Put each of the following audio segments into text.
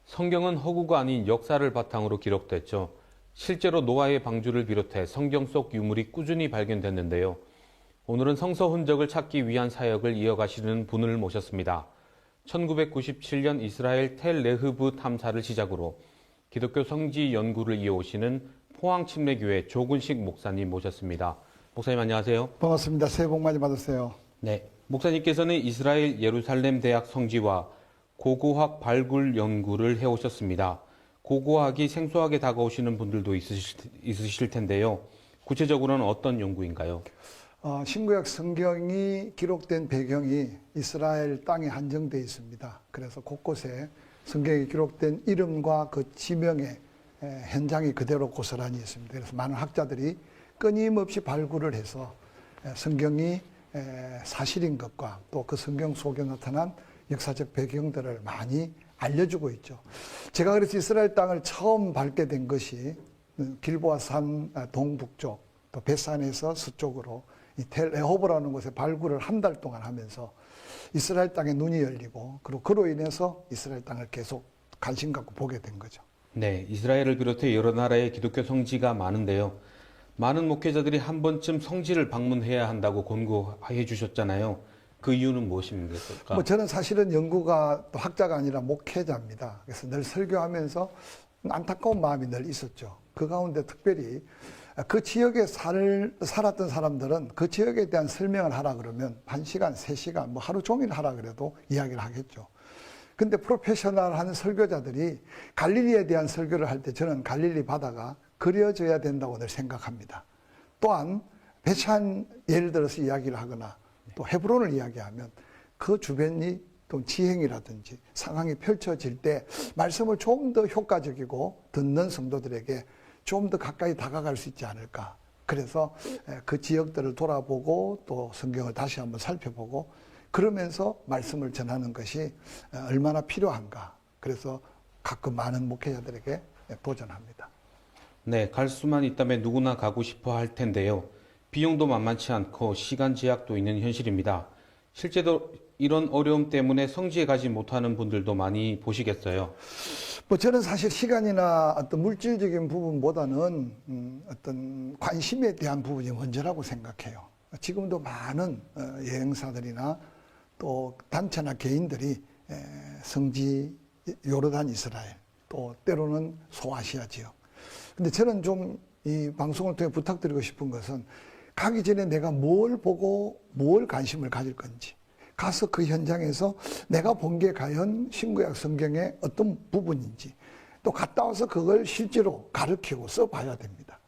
성경은 허구가 아닌 역사를 바탕으로 기록됐죠. 실제로 노아의 방주를 비롯해 성경 속 유물이 꾸준히 발견됐는데요. 오늘은 성서 흔적을 찾기 위한 사역을 이어가시는 분을 모셨습니다. 1997년 이스라엘 텔 레흐브 탐사를 시작으로 기독교 성지 연구를 이어오시는 포항침례교회 조근식 목사님 모셨습니다. 목사님 안녕하세요. 반갑습니다. 새해 복 많이 받으세요. 네, 목사님께서는 이스라엘 예루살렘 대학 성지와 고고학 발굴 연구를 해오셨습니다. 고고학이 생소하게 다가오시는 분들도 있으실 텐데요. 구체적으로는 어떤 연구인가요? 신구약 성경이 기록된 배경이 이스라엘 땅에 한정되어 있습니다. 그래서 곳곳에 성경에 기록된 이름과 그 지명의 현장이 그대로 고스란히 있습니다. 그래서 많은 학자들이 끊임없이 발굴을 해서 성경이 사실인 것과 또 그 성경 속에 나타난 역사적 배경들을 많이 알려주고 있죠. 제가 그래서 이스라엘 땅을 처음 밟게 된 것이 길보아산 동북쪽, 또 벳산에서 서쪽으로 이 텔 레호브라는 곳에 발굴을 한 달 동안 하면서 이스라엘 땅에 눈이 열리고 그리고 그로 인해서 이스라엘 땅을 계속 관심 갖고 보게 된 거죠. 네, 이스라엘을 비롯해 여러 나라의 기독교 성지가 많은데요. 많은 목회자들이 한 번쯤 성지를 방문해야 한다고 권고해 주셨잖아요. 그 이유는 무엇입니까? 저는 사실은 연구가 또 학자가 아니라 목회자입니다. 그래서 늘 설교하면서 안타까운 마음이 늘 있었죠. 그 가운데 특별히 그 지역에 살았던 사람들은 그 지역에 대한 설명을 하라 그러면 1시간, 3시간, 뭐 하루 종일 하라 그래도 이야기를 하겠죠. 근데 프로페셔널한 설교자들이 갈릴리에 대한 설교를 할 때 저는 갈릴리 바다가 그려져야 된다고 늘 생각합니다. 또한 베찬 예를 들어서 이야기를 하거나 또 헤브론을 이야기하면 그 주변이 또 지행이라든지 상황이 펼쳐질 때 말씀을 좀 더 효과적이고 듣는 성도들에게 좀 더 가까이 다가갈 수 있지 않을까. 그래서 그 지역들을 돌아보고 또 성경을 다시 한번 살펴보고 그러면서 말씀을 전하는 것이 얼마나 필요한가. 그래서 가끔 많은 목회자들에게 도전합니다. 네, 갈 수만 있다면 누구나 가고 싶어 할 텐데요. 비용도 만만치 않고 시간 제약도 있는 현실입니다. 실제로 이런 어려움 때문에 성지에 가지 못하는 분들도 많이 보시겠어요. 저는 사실 시간이나 어떤 물질적인 부분보다는 어떤 관심에 대한 부분이 먼저라고 생각해요. 지금도 많은 여행사들이나 또 단체나 개인들이 성지, 요르단, 이스라엘, 또 때로는 소아시아 지역. 근데 저는 좀 이 방송을 통해 부탁드리고 싶은 것은 가기 전에 내가 뭘 보고 뭘 관심을 가질 건지 가서 그 현장에서 내가 본 게 과연 신구약 성경의 어떤 부분인지 또 갔다 와서 그걸 실제로 가르치고 써봐야 됩니다.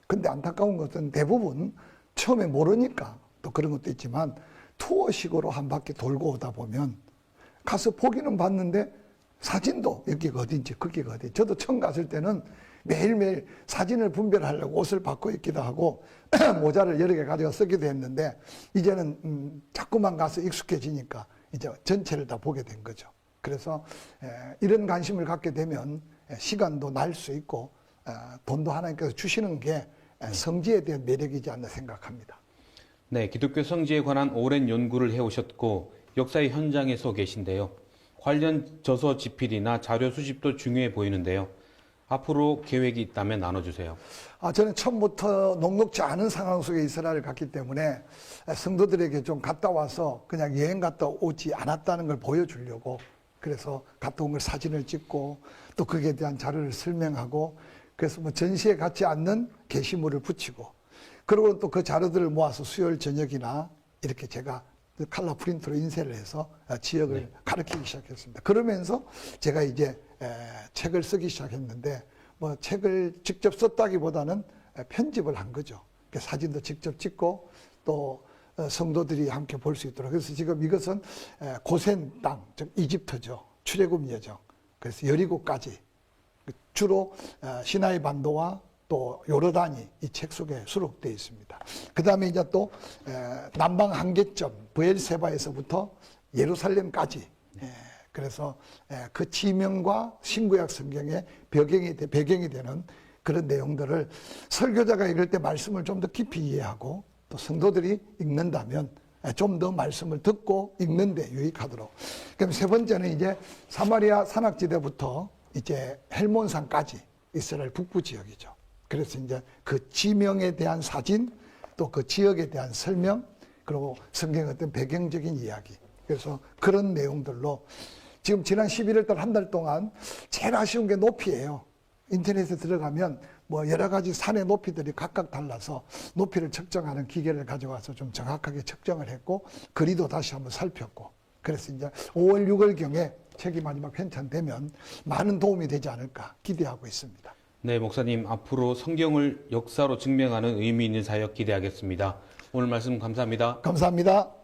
근데 안타까운 것은 대부분 처음에 모르니까 또 그런 것도 있지만 투어식으로 한 바퀴 돌고 오다 보면 가서 보기는 봤는데 사진도 여기가 어딘지 거기가 어딘지 저도 처음 갔을 때는 매일매일 사진을 분별하려고 옷을 바꿔 입기도 하고 모자를 여러 개 가져가 쓰기도 했는데 이제는 자꾸만 가서 익숙해지니까 이제 전체를 다 보게 된 거죠. 그래서 이런 관심을 갖게 되면 시간도 날 수 있고 돈도 하나님께서 주시는 게 성지에 대한 매력이지 않나 생각합니다. 네, 기독교 성지에 관한 오랜 연구를 해오셨고 역사의 현장에 서 계신데요. 관련 저서 집필이나 자료 수집도 중요해 보이는데요. 앞으로 계획이 있다면 나눠주세요. 저는 처음부터 녹록지 않은 상황 속에 이스라엘을 갔기 때문에 성도들에게 좀 갔다 와서 그냥 여행 갔다 오지 않았다는 걸 보여주려고 그래서 갔다 온 걸 사진을 찍고 또 거기에 대한 자료를 설명하고 그래서 뭐 전시에 갖지 않는 게시물을 붙이고 그리고 또 그 자료들을 모아서 수요일 저녁이나 이렇게 제가 칼라 프린트로 인쇄를 해서 지역을 가르치기 시작했습니다. 그러면서 제가 이제 책을 쓰기 시작했는데 뭐 책을 직접 썼다기보다는 편집을 한 거죠. 사진도 직접 찍고 또 성도들이 함께 볼 수 있도록. 그래서 지금 이것은 고센 땅, 즉 이집트죠. 출애굽 여정. 그래서 여리고까지 주로 시나이 반도와 또 요르단이 이 책 속에 수록되어 있습니다. 그 다음에 이제 또 남방 한계점 브엘세바에서부터 예루살렘까지 그래서 그 지명과 신구약 성경의 배경이 되는 그런 내용들을 설교자가 읽을 때 말씀을 좀 더 깊이 이해하고 또 성도들이 읽는다면 좀 더 말씀을 듣고 읽는 데 유익하도록. 그럼 세 번째는 이제 사마리아 산악지대부터 이제 헬몬산까지 이스라엘 북부 지역이죠. 그래서 이제 그 지명에 대한 사진, 또 그 지역에 대한 설명, 그리고 성경의 어떤 배경적인 이야기. 그래서 그런 내용들로 지금 지난 11월 달 한 달 동안 제일 아쉬운 게 높이예요. 인터넷에 들어가면 뭐 여러 가지 산의 높이들이 각각 달라서 높이를 측정하는 기계를 가져와서 좀 정확하게 측정을 했고, 거리도 다시 한번 살폈고, 그래서 이제 5월, 6월경에 책이 마지막 편찬되면 많은 도움이 되지 않을까 기대하고 있습니다. 네, 목사님, 앞으로 성경을 역사로 증명하는 의미 있는 사역 기대하겠습니다. 오늘 말씀 감사합니다. 감사합니다.